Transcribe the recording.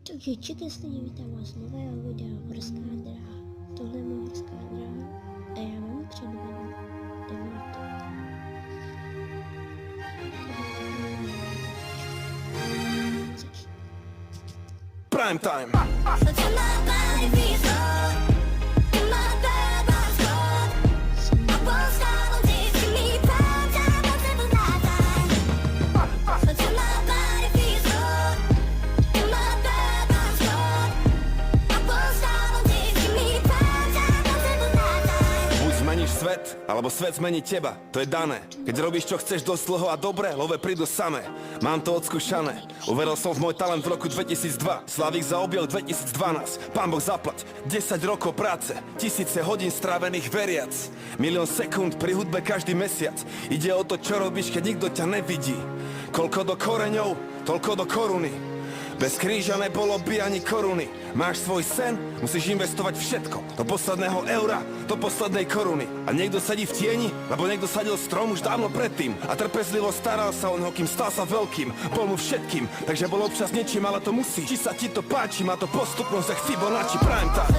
Takže čekajte, vítám vás nového videa Horská dráha. Tohle je moje horská dráha a já mám předvedu 9. Prime time. Svet, alebo svet zmení teba, to je dané. Keď robíš čo chceš dosť dlho a dobre, love prídu samé. Mám to odskúšané, uveril som v môj talent v roku 2002. Slavík za objel 2012, pán Boh zaplať. 10 rokov práce, tisíce hodín strávených veriac. Milión sekúnd pri hudbe každý mesiac. Ide o to, čo robíš, keď nikto ťa nevidí. Koľko do koreňov, toľko do koruny. Bez kríža nebolo by ani koruny. Máš svoj sen, musíš investovať všetko. Do posledného eura, do poslednej koruny. A niekto sedí v tieni, lebo niekto sadil strom už dávno predtým. A trpezlivo staral sa o neho, kým stal sa veľkým. Bol mu všetkým, takže bol občas niečím, ale to musí. Či sa ti to páči, má to postupnosť jak Fibonacci prime time.